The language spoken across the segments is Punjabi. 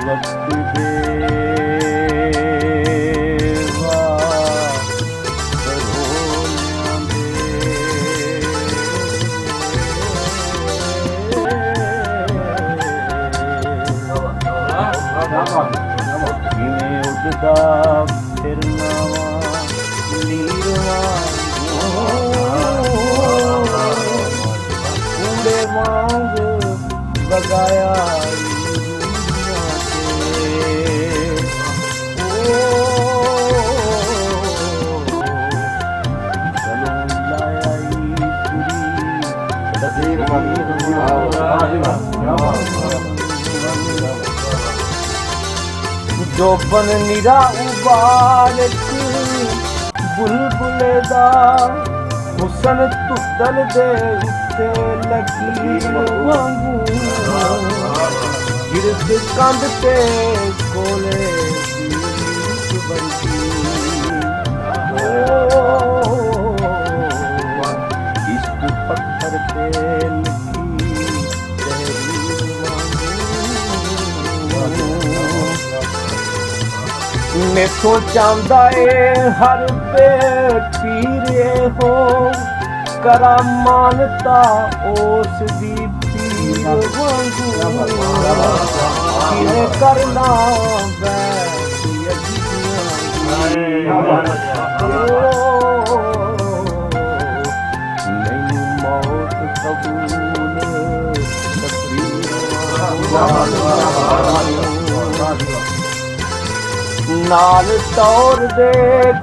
ਵਕਤ ਦੇਵਾ ਕਰੋਲਿਆਂ ਦੇ ਕਿਵੇਂ ਉੱਡਦਾ ਫਿਰਨਾ ਵਾ ਲੀਰਵਾ ਕੂੜੇ ਵਾਂਗ ਵਗਾਇਆ ਜੋਬਨ ਨਿਰਾ ਉਬਾਲ ਬੁਲਬੁਲੇ ਦਾ ਹੁਸਨ ਧੁੱਤਲ ਦੇ ਉੱਤੇ ਲਕੀਰ ਵਾਂਗੂ ਗਿਰਦ ਕੰਧ ਤੇ ਕੋਲੇ ਦੀ ਬੰਦੀ ਇਸ਼ਕ ਪੱਥਰ ਤੇ ਲਿਖੀ ਤਹਿਰੀਰ ਵਾਂਗੂ ਮੈਥੋਂ ਚਾਹੁੰਦਾ ਏ ਹਰ ਪੀਰੇ ਹੋ ਕਰਾਂ ਮਾਨਤਾ ਉਸ ਦੀ ਪੀਰ ਵਾਂਗੂ ਕਿਵੇਂ ਕਰਨਾ ਵੈਸੀ ਅਜੀਆਂ ਮੈਨੂੰ ਮੌਤ ਕਬੂਲ ਤਕਦੀਰ ਨਾਲ ਤੌਰ ਦੇ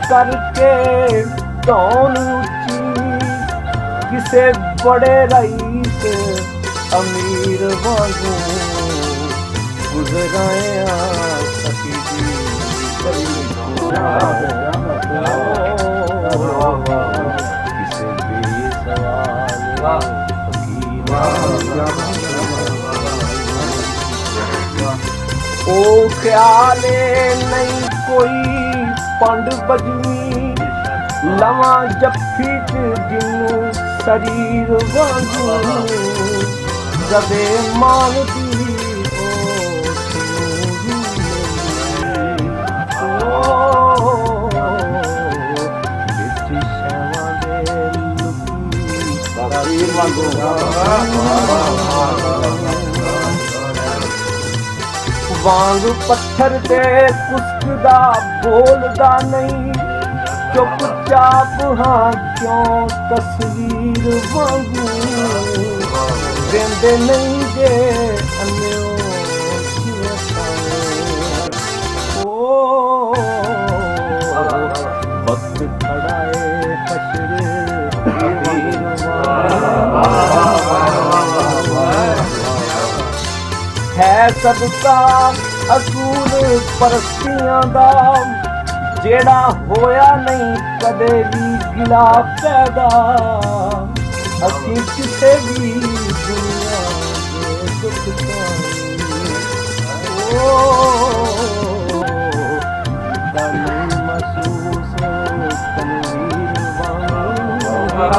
ਕਰਕੇ ਧੌਣ ਉੱਚੀ ਕਿਸੇ ਬੜੇ ਰਈਸ ਅਮੀਰ ਵਾਂਗੂ ਗੁਜ਼ਰਾਇਆ ਸਕੀ ਦੀ ਕਿਸੇ ਬੇਸਵਾਲ ਫਕੀਰ ਉਹ ਖਿਆਲੇ ਨਹੀਂ ਕੋਈ ਪੰਡ ਬਜਵੀ ਲਵਾਂ ਜੱਫੀ ਚ ਜਿਹਨੂੰ ਸਰੀਰ ਵਾਂਗੂ ਜਦੇ ਮਾਨਦੀ ਵਿੱਚ ਸ਼ਾਵਾਂ ਦੇ ਲੁਕੀ ਸਰੀਰ ਵਾਂਗੂ ਵਾਂਗ ਪੱਥਰ ਤੇ ਕੁਸਕਦਾ ਬੋਲਦਾ ਨਹੀਂ ਚੁੱਪਚਾਪ ਹਾਂ ਕਿਉਂ ਤਸਵੀਰ ਵਾਂਗੂ ਦਿੰਦੇ ਨਹੀਂ ਜੇ ਅੰਨਿਓ ਕਿਵੇਂ ਓ ਵਕਤ ਖੜਾ ਏ ਹਸ਼ਰ ਹੈ ਸਦਕਾ ਅਸੂਲ ਪਰਸਤੀਆਂ ਦਾ ਜਿਹੜਾ ਹੋਇਆ ਨਹੀਂ ਕਦੇ ਵੀ ਗਿਲਾ ਪੈਦਾ ਅਸੀਂ ਕਿਸੇ ਵੀ ਦੁਨੀਆ ਦੇ ਦੁੱਖ ਤਾਂ ਨਹੀਂ ਮਹਿਸੂਸ ਤਨਵੀਰ ਵਾਂਗ